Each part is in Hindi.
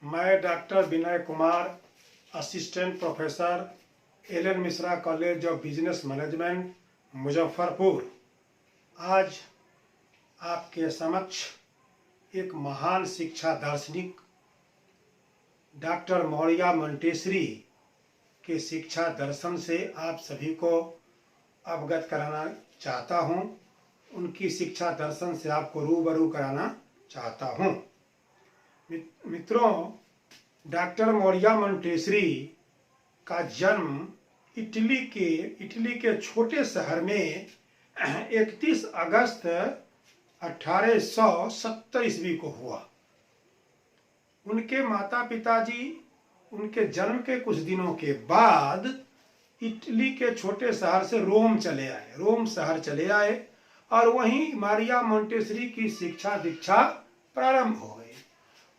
मैं doctor Vinay Kumar, assistant professor, LN. Mishra college of business management, Muzaffarpur, आज आपके समक्ष एक महान शिक्षा दार्शनिक डॉक्टर मौर्या मोंटेसरी के शिक्षा दर्शन से आप सभी को अवगत कराना चाहता हूँ। उनकी शिक्षा दर्शन से आपको रूबरू कराना चाहता हूँ। मित्रों, डॉक्टर मौर्या मोंटेसरी का जन्म इटली के छोटे शहर में 31 अगस्त 1870 ईस्वी को हुआ। उनके माता पिताजी उनके जन्म के कुछ दिनों के बाद इटली के छोटे शहर से रोम शहर चले आए और वहीं मौर्या मोंटेसरी की शिक्षा दीक्षा प्रारंभ हो गई।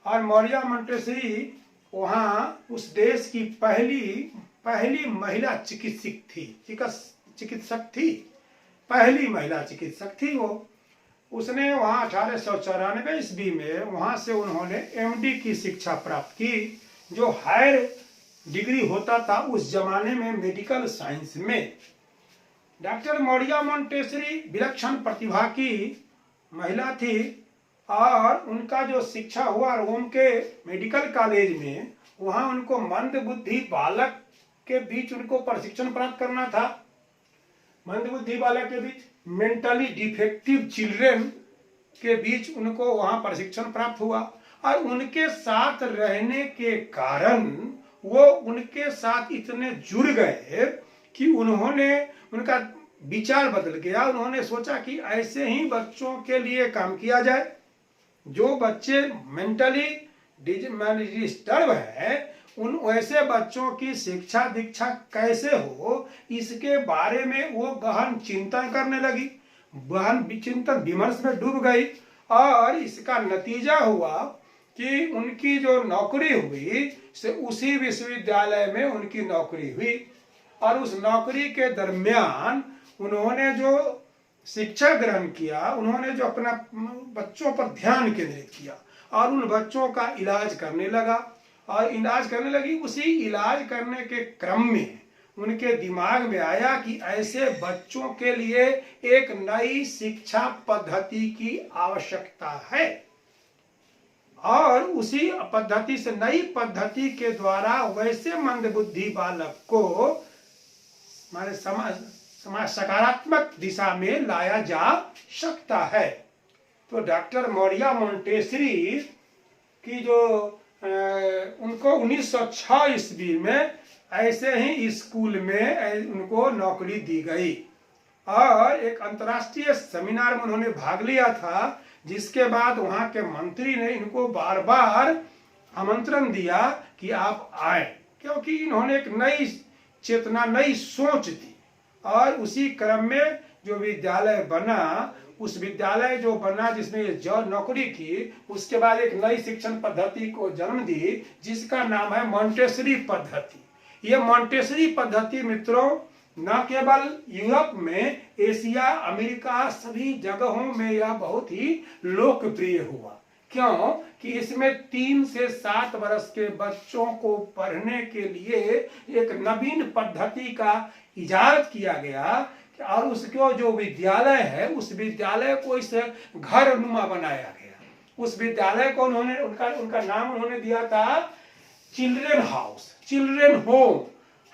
और मौर्या मोंटेसरी वहाँ उस देश की पहली महिला चिकित्सक थी। पहली महिला चिकित्सक थी वो। उसने वहाँ 1894 ईस्वी में वहाँ से उन्होंने एमडी की शिक्षा प्राप्त की, जो हायर डिग्री होता था उस जमाने में मेडिकल साइंस में। डॉक्टर मौर्या मोंटेसरी विलक्षण प्रतिभा की महिला थी और उनका जो शिक्षा हुआ रोम के मेडिकल कॉलेज में, वहाँ उनको मंदबुद्धि बालक के बीच उनको प्रशिक्षण प्राप्त करना था। मंदबुद्धि बालक के बीच, मेंटली डिफेक्टिव चिल्ड्रेन के बीच उनको वहाँ प्रशिक्षण प्राप्त हुआ। और उनके साथ रहने के कारण वो उनके साथ इतने जुड़ गए कि उनका विचार बदल गया। उन्होंने सोचा कि ऐसे ही बच्चों के लिए काम किया जाए। जो बच्चे मेंटली डिस्टर्ब है, उन वैसे बच्चों की शिक्षा दीक्षा कैसे हो, इसके बारे में वो गहन चिंतन करने लगी, गहन चिंतन विमर्श में डूब गई। और इसका नतीजा हुआ कि उनकी जो नौकरी हुई से उसी विश्वविद्यालय में उनकी नौकरी हुई। और उस नौकरी के दरमियान उन्होंने जो शिक्षा ग्रहण किया, उन्होंने जो अपना बच्चों पर ध्यान केंद्रित किया और उन बच्चों का इलाज करने लगा और इलाज करने लगी। उसी इलाज करने के क्रम में उनके दिमाग में आया कि ऐसे बच्चों के लिए एक नई शिक्षा पद्धति की आवश्यकता है और उसी पद्धति से, नई पद्धति के द्वारा वैसे मंदबुद्धि बालक को हमारे समाज सकारात्मक दिशा में लाया जा सकता है। तो डॉक्टर मौर्या मोंटेसरी की जो उनको 1906 ईस्वी में ऐसे ही स्कूल में उनको नौकरी दी गई और एक अंतर्राष्ट्रीय सेमिनार में उन्होंने भाग लिया था, जिसके बाद वहां के मंत्री ने इनको बार बार आमंत्रण दिया कि आप आए, क्योंकि इन्होंने एक नई चेतना, नई सोच दी। और उसी क्रम में जो विद्यालय बना, उस विद्यालय जो बना जिसमें जो नौकरी की, उसके बाद एक नई शिक्षण पद्धति को जन्म दी जिसका नाम है मोंटेसरी पद्धति। ये मोंटेसरी पद्धति मित्रों न केवल यूरोप में, एशिया, अमेरिका, सभी जगहों में यह बहुत ही लोकप्रिय हुआ। क्यों कि इसमें 3 से 7 वर्ष के बच्चों को पढ़ने के लिए एक नवीन पद्धति का इजाद किया गया और उसको जो विद्यालय है, उस विद्यालय को इस घर नुमा बनाया गया। उस विद्यालय को उन्होंने उनका नाम उन्होंने दिया था children home,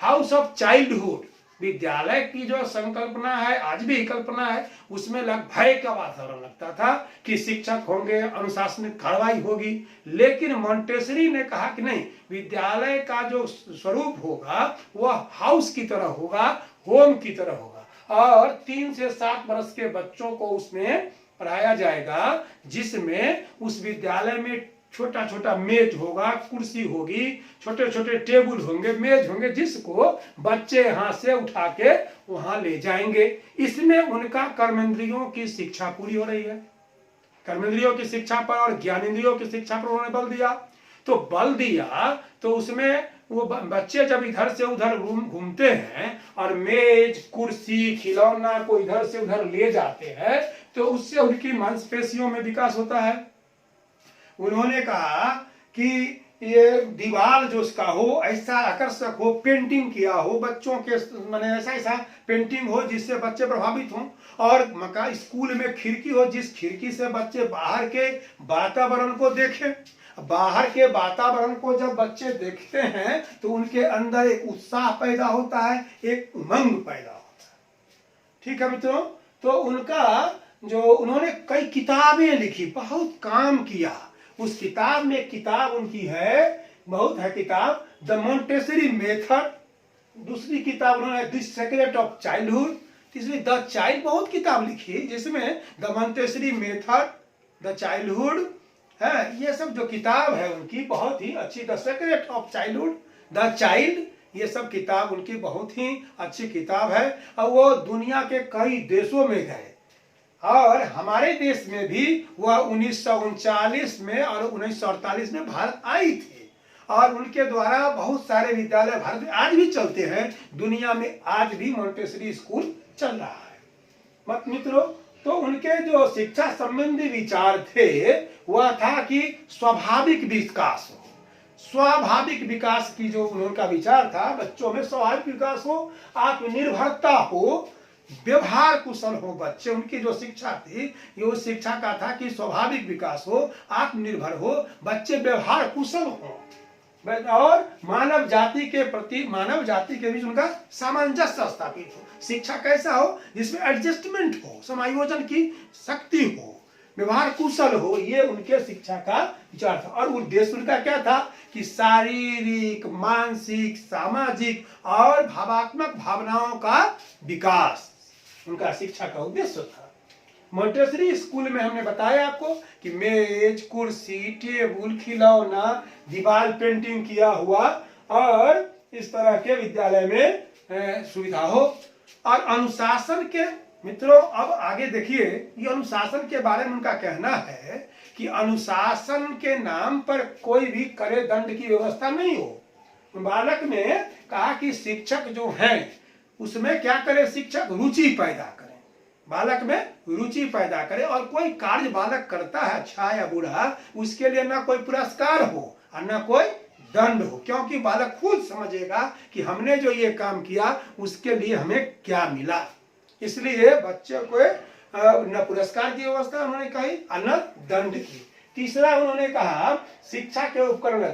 house of childhood. विद्यालय की जो संकल्पना है, आज भी कल्पना है, उसमें भय का वातावरण लगता था कि शिक्षक होंगे, अनुशासनिक कार्रवाई होगी। लेकिन मोंटेसरी ने कहा कि नहीं, विद्यालय का जो स्वरूप होगा वह हाउस की तरह होगा, होम की तरह होगा और 3 से 7 वर्ष के बच्चों को उसमें पढ़ाया जाएगा, जिसमें उस विद्यालय में छोटा छोटा मेज होगा, कुर्सी होगी, छोटे छोटे टेबल होंगे, मेज होंगे, जिसको बच्चे यहाँ से उठा के वहां ले जाएंगे। इसमें उनका कर्मेंद्रियों की शिक्षा पूरी हो रही है। कर्मेंद्रियों की शिक्षा पर और ज्ञानेंद्रियों की शिक्षा पर उन्होंने बल दिया तो उसमें वो बच्चे जब इधर से उधर घूमते हैं और मेज, कुर्सी, खिलौना को इधर से उधर ले जाते हैं, तो उससे उनकी मांसपेशियों में विकास होता है। उन्होंने कहा कि ये दीवार जो उसका हो ऐसा आकर्षक हो, पेंटिंग किया हो बच्चों के, माने ऐसा ऐसा पेंटिंग हो जिससे बच्चे प्रभावित हों। और मकान स्कूल में खिड़की हो जिस खिड़की से बच्चे बाहर के वातावरण को देखें। बाहर के वातावरण को जब बच्चे देखते हैं तो उनके अंदर एक उत्साह पैदा होता है, एक उमंग पैदा होता है। ठीक है मित्रों, तो उनका जो उन्होंने कई किताबें लिखी, बहुत काम किया। उस किताब में किताब उनकी है, बहुत है किताब, द मोंटेसरी मेथड। दूसरी किताब उन्होंने द सीक्रेट ऑफ चाइल्डहुड। तीसरी द चाइल्ड, बहुत किताब लिखी जिसमें the Montessori method, the childhood है, ये सब जो किताब है उनकी बहुत ही अच्छी। The secret of childhood, the child, ये सब किताब उनकी बहुत ही अच्छी किताब है। और वो दुनिया के कई देशों में गए और हमारे देश में भी वह 1939 में और 1948 में भारत आई थी। और उनके द्वारा बहुत सारे विद्यालय भारत में आज भी चलते हैं। दुनिया में आज भी मोंटेसरी स्कूल चल रहा है। मत मित्रों, तो उनके जो शिक्षा संबंधी विचार थे वह था कि स्वाभाविक विकास हो। स्वाभाविक विकास की जो उनका विचार था, बच्चों में स्वाभाविक विकास हो, आत्मनिर्भरता हो, व्यवहार कुशल हो बच्चे। उनकी जो शिक्षा थी ये उस शिक्षा का था कि स्वाभाविक विकास हो, आत्मनिर्भर हो, बच्चे व्यवहार कुशल हो और मानव जाति के प्रति, मानव जाति के बीच उनका सामंजस्य स्थापित हो। शिक्षा कैसा हो जिसमें एडजस्टमेंट हो, समायोजन की शक्ति हो, व्यवहार कुशल हो, ये उनके शिक्षा का विचार था। और उद्देश्य उनका क्या था कि शारीरिक, मानसिक, सामाजिक और भावात्मक भावनाओं का विकास उनका शिक्षा का उद्देश्य था। मोंटेसरी स्कूल में हमने बताया आपको कि मेज, कुर्सी, टेबल, खिलौना, दीवार पेंटिंग किया हुआ और इस तरह के विद्यालय में सुविधा हो। और अनुशासन के, मित्रों अब आगे देखिए, ये अनुशासन के बारे में उनका कहना है कि अनुशासन के नाम पर कोई भी करे दंड की व्यवस्था नहीं हो। बालक ने कहा कि शिक्षक जो हैं उसमें क्या करे, शिक्षक रुचि पैदा करे, बालक में रुचि पैदा करे। और कोई कार्य बालक करता है अच्छा या बुरा, उसके लिए ना कोई पुरस्कार हो और ना कोई दंड हो, क्योंकि बालक खुद समझेगा कि हमने जो ये काम किया उसके लिए हमें क्या मिला। इसलिए बच्चे को न पुरस्कार की व्यवस्था उन्होंने कही और न दंड की। तीसरा उन्होंने कहा शिक्षा के उपकरण,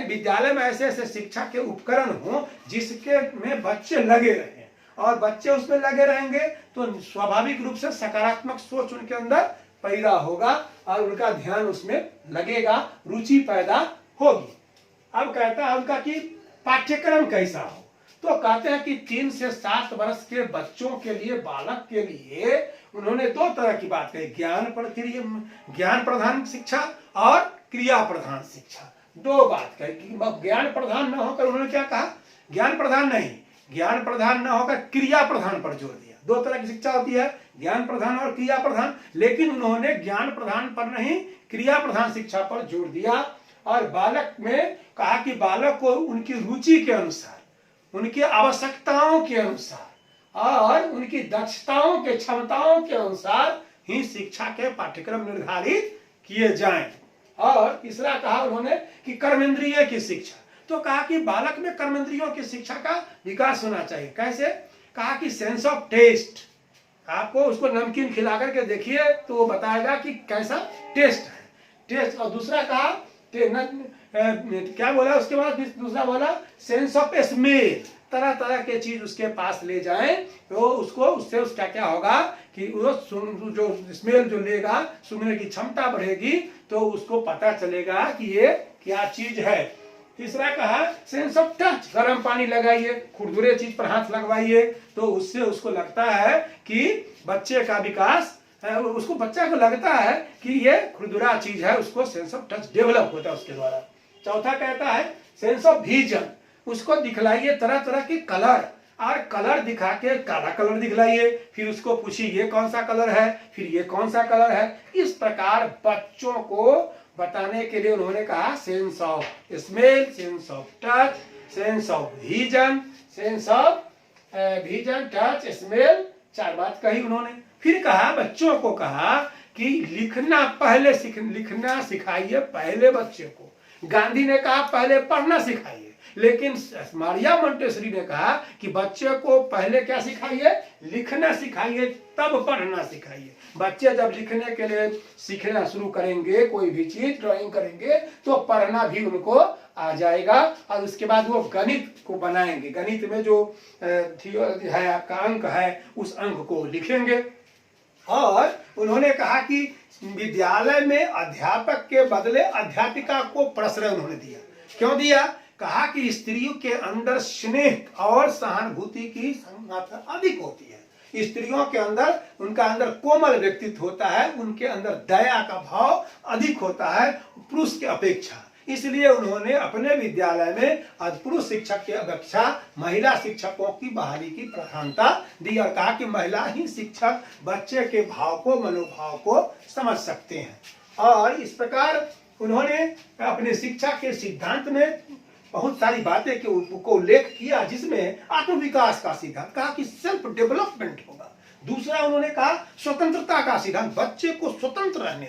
विद्यालय में ऐसे ऐसे शिक्षा के उपकरण हो जिसके में बच्चे लगे रहे, और बच्चे उसमें लगे रहेंगे तो स्वाभाविक रूप से सकारात्मक सोच उनके अंदर पैदा होगा और उनका ध्यान उसमें लगेगा, रुचि पैदा होगी। अब कहता है उनका कि पाठ्यक्रम कैसा हो, तो कहते हैं कि 3 से 7 वर्ष के बच्चों के लिए, बालक के लिए उन्होंने 2 तरह की बात कही, ज्ञान प्रधान शिक्षा और क्रिया प्रधान शिक्षा। 2 बात कही। ज्ञान प्रधान न होकर उन्होंने क्या कहा, ज्ञान प्रधान नहीं, ज्ञान प्रधान न होकर क्रिया प्रधान पर जोर दिया। 2 तरह की शिक्षा होती है, ज्ञान प्रधान और क्रिया प्रधान, लेकिन उन्होंने ज्ञान प्रधान पर नहीं, क्रिया प्रधान शिक्षा पर जोर दिया। और बालक में कहा कि बालक को उनकी रुचि के अनुसार, उनकी आवश्यकताओं के अनुसार और उनकी दक्षताओं के, क्षमताओं के अनुसार ही शिक्षा के पाठ्यक्रम निर्धारित किए जाएं। और तीसरा कहा उन्होंने कि कर्मेंद्रिय की शिक्षा, तो कहा कि बालक में कर्मेंद्रियों की शिक्षा का विकास होना चाहिए। कैसे, कहा कि सेंस ऑफ टेस्ट, आपको उसको नमकीन खिला करके देखिए तो वो बताएगा कि कैसा टेस्ट है, टेस्ट। और दूसरा कहा क्या बोला उसके बाद, दूसरा बोला सेंस ऑफ स्मेल, तरह तरह के चीज उसके पास ले जाएं तो उसको, उससे उसका क्या होगा कि वो जो स्मेल जो लेगा, सूंघने की क्षमता बढ़ेगी तो उसको पता चलेगा कि ये क्या चीज है। तीसरा कहा सेंस ऑफ टच, गर्म पानी लगाइए, खुरदुरे चीज पर हाथ लगवाइए तो उससे उसको लगता है कि बच्चे का विकास, उसको बच्चा को लगता है कि ये खुरदुरा चीज है, उसको सेंस ऑफ टच डेवलप होता है उसके द्वारा। चौथा कहता है सेंस ऑफ विजन, उसको दिखलाइए तरह तरह के कलर, और कलर दिखा के काला कलर दिखलाइए, फिर उसको पूछिए ये कौन सा कलर है, फिर ये कौन सा कलर है। इस प्रकार बच्चों को बताने के लिए उन्होंने कहा sense of smell, sense of touch, sense of vision, sense of vision, touch, smell, 4 बात कही उन्होंने। फिर कहा बच्चों को कहा कि लिखना पहले लिखना सिखाइए पहले बच्चे को, गांधी ने कहा पहले पढ़ना सिखाइए, लेकिन मारिया मोंटेसरी ने कहा कि बच्चे को पहले क्या सिखाइए, लिखना सिखाइए, तब पढ़ना सिखाइए। बच्चे जब लिखने के लिए सीखना शुरू करेंगे, कोई भी चीज ड्राइंग करेंगे, तो पढ़ना भी उनको आ जाएगा, और उसके बाद वो गणित को बनाएंगे। गणित में जो है आपका अंक है, उस अंक को लिखेंगे। और उन्होंने कहा कि विद्यालय में अध्यापक के बदले अध्यापिका को प्रश्रय उन्होंने दिया। क्यों दिया? कहा कि स्त्रियों के अंदर स्नेह और सहानुभूति की मात्रा अधिक होती है। स्त्रियों के अंदर, उनका अंदर कोमल व्यक्तित्व होता है, उनके अंदर दया का भाव अधिक होता है पुरुष की अपेक्षा। इसलिए उन्होंने अपने विद्यालय में पुरुष शिक्षक की अपेक्षा महिला शिक्षकों की बहाली की प्रधानता दी, और कहा कि महिला ही शिक्षक बच्चे के भाव को, मनोभाव को समझ सकते हैं। और इस प्रकार उन्होंने अपने शिक्षा के सिद्धांत में बहुत सारी बातें को उल्लेख किया, जिसमें आत्मविकास का सिद्धांत, कहा कि सेल्फ डेवलपमेंट होगा। दूसरा उन्होंने कहा स्वतंत्रता का सिद्धांत, बच्चे को स्वतंत्र रहने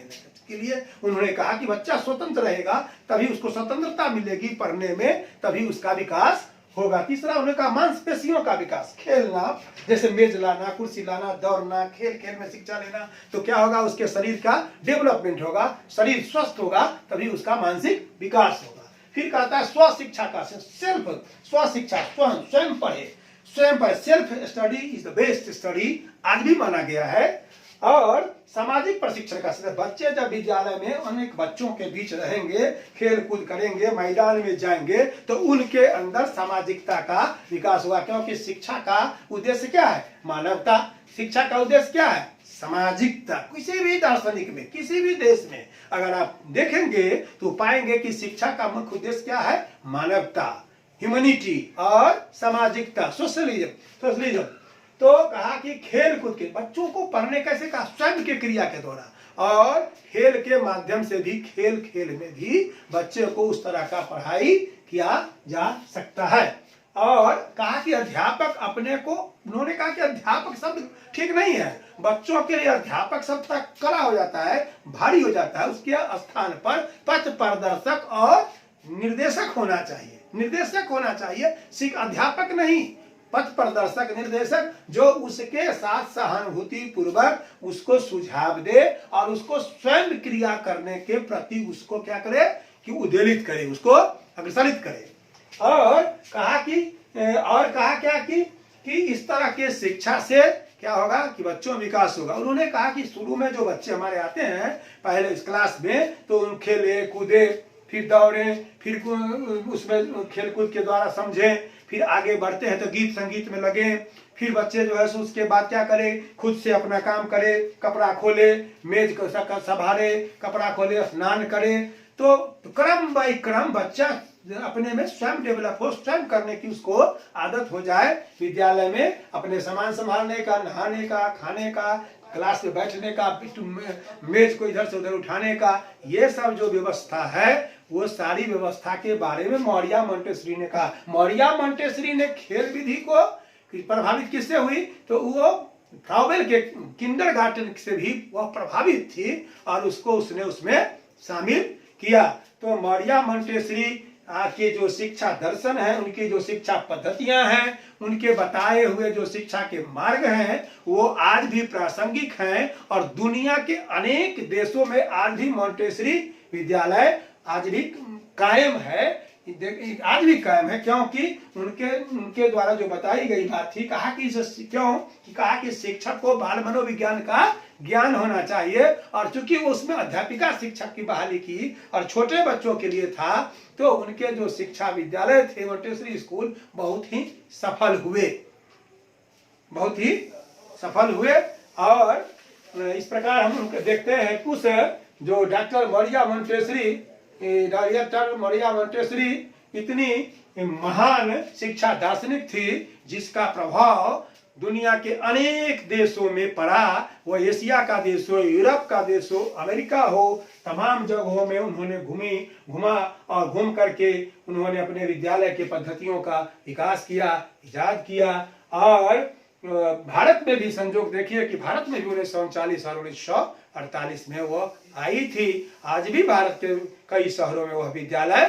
के लिए उन्होंने कहा कि बच्चा स्वतंत्र रहेगा तभी उसको स्वतंत्रता मिलेगी पढ़ने में, तभी उसका विकास होगा। तीसरा उन्होंने कहा मांसपेशियों का विकास, खेलना, जैसे मेज लाना, कुर्सी लाना, दौड़ना, खेल खेल में शिक्षा लेना, तो क्या होगा, उसके शरीर का डेवलपमेंट होगा, शरीर स्वस्थ होगा, तभी उसका मानसिक विकास होगा। फिर कहता है स्व शिक्षा का, सेल्फ, स्व शिक्षा, स्वयं पढ़े, स्वयं पढ़े, self study is the best study आज भी माना गया है। और सामाजिक प्रशिक्षण का, बच्चे जब विद्यालय में अनेक बच्चों के बीच रहेंगे, खेल कूद करेंगे, मैदान में जाएंगे, तो उनके अंदर सामाजिकता का विकास हुआ। क्योंकि शिक्षा का उद्देश्य क्या है? मानवता। शिक्षा का उद्देश्य क्या है? सामाजिकता। किसी भी दार्शनिक में, किसी भी देश में अगर आप देखेंगे तो पाएंगे कि शिक्षा का मुख्य उद्देश्य क्या है? मानवता, ह्यूमैनिटी और सामाजिकता, सोशलिज्म। तो कहा कि खेल कूद के, बच्चों को पढ़ने कैसे? कहा स्वयं के क्रिया के द्वारा, और खेल के माध्यम से भी, खेल खेल में भी बच्चे को उस तरह का पढ़ाई किया जा सकता है। और कहा कि अध्यापक अपने को, उन्होंने कहा कि अध्यापक शब्द ठीक नहीं है, बच्चों के लिए अध्यापक शब्द तक कड़ा हो जाता है, भारी हो जाता है। उसके स्थान पर पथ प्रदर्शक और निर्देशक होना चाहिए, निर्देशक होना चाहिए, सिर्फ अध्यापक नहीं, पथ प्रदर्शक, निर्देशक, जो उसके साथ सहानुभूति पूर्वक उसको सुझाव दे और उसको स्वयं क्रिया करने के प्रति उसको क्या करे कि उद्वेलित करे, उसको अग्रसरित करे। और कहा क्या कि इस तरह के शिक्षा से क्या होगा कि बच्चों में विकास होगा। उन्होंने कहा कि शुरू में जो बच्चे हमारे आते हैं पहले इस क्लास में, तो उन खेले कूदे, फिर दौड़े, फिर उसमें खेल कूद के द्वारा समझे, फिर आगे बढ़ते हैं तो गीत संगीत में लगे, फिर बच्चे जो है सो उसके बाद क्या करे, खुद से अपना काम करे, कपड़ा खोले, मेज को संभाले, कपड़ा खोले, स्नान करे। तो क्रम बाई क्रम बच्चा अपने में स्वयं डेवलप हो, स्वयं करने की उसको आदत हो जाए। विद्यालय में अपने सामान संभालने का, नहाने का, खाने का, क्लास में बैठने का, मेज को इधर से उधर उठाने का, ये सब जो व्यवस्था है, वो सारी व्यवस्था के बारे में मारिया मोंटेसरी ने कहा। मारिया मोंटेसरी ने खेल विधि को प्रभावित किससे हुई? तो वो फ्राउबेल के किंडरगार्टन से भी वह प्रभावित थी और उसको उसने उसमें शामिल किया। तो मारिया मोंटेसरी के जो शिक्षा दर्शन है, उनकी जो शिक्षा पद्धतियां हैं, उनके बताए हुए जो शिक्षा के मार्ग हैं, वो आज भी प्रासंगिक हैं और दुनिया के अनेक देशों में आज भी मोंटेसरी विद्यालय आज भी कायम है, आज भी कायम है। क्योंकि उनके द्वारा जो बताई गई बात थी, कहा कि शिक्षक को बाल मनोविज्ञान का ज्ञान होना चाहिए, और चूंकि उसमें अध्यापिका शिक्षक की बहाली की और छोटे बच्चों के लिए था, तो उनके जो शिक्षा विद्यालय थे मोंटेसरी स्कूल बहुत ही सफल हुए। और इस प्रकार हम उनको देखते हैं कुछ जो डॉक्टर मारिया मोंटेसरी इतनी महान शिक्षा दार्शनिक थी, जिसका प्रभाव दुनिया के अनेक देशों में पड़ा। वो एशिया का देश हो, यूरोप का देश हो, अमेरिका हो, तमाम जगहों में उन्होंने घुमा और घूम करके उन्होंने अपने विद्यालय के पद्धतियों का विकास किया, इजाद किया। और भारत में भी संजोग देखिए कि भारत में भी 1939 और 1950 1948 में वो आई थी। आज भी भारत के कई शहरों में वह विद्यालय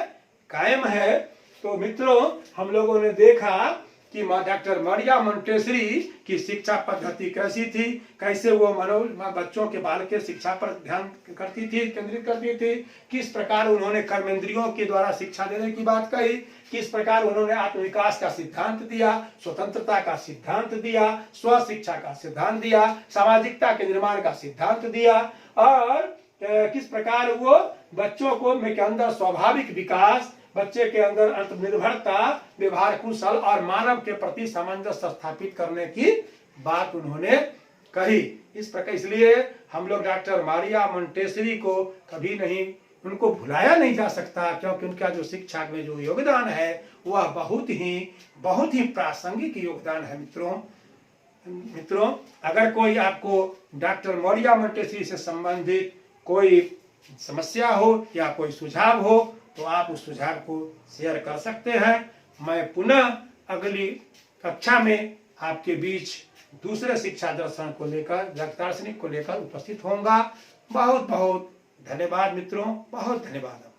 कायम है। तो मित्रों, हम लोगों ने देखा कि डॉक्टर मरिया मोंटेसरी की शिक्षा पद्धति कैसी थी, कैसे वो बच्चों के बाल के शिक्षा पर ध्यान करती थी, केंद्रित करती थी, किस प्रकार उन्होंने कर्मेंद्रियों के द्वारा शिक्षा देने की बात कही, किस प्रकार उन्होंने आत्मविकास का सिद्धांत दिया, स्वतंत्रता का सिद्धांत दिया, स्व शिक्षा का सिद्धांत दिया, सामाजिकता के निर्माण का सिद्धांत दिया, और किस प्रकार वो बच्चों को के अंदर स्वाभाविक विकास, बच्चे के अंदर आत्मनिर्भरता, व्यवहार कुशल और मानव के प्रति सामंजस्य स्थापित करने की बात उन्होंने कही। इस प्रकार इसलिए हम लोग डॉक्टर मारिया मोंटेसरी को कभी नहीं, उनको भुलाया नहीं जा सकता, क्योंकि उनका जो शिक्षा में जो योगदान है वह बहुत ही प्रासंगिक योगदान है। मित्रों, अगर कोई आपको डॉक्टर मारिया मोंटेसरी से संबंधित कोई समस्या हो या कोई सुझाव हो तो आप उस सुझाव को शेयर कर सकते हैं। मैं पुनः अगली कक्षा में आपके बीच दूसरे शिक्षा दर्शन को लेकर, दार्शनिक को लेकर उपस्थित होऊंगा। बहुत बहुत धन्यवाद मित्रों, बहुत धन्यवाद।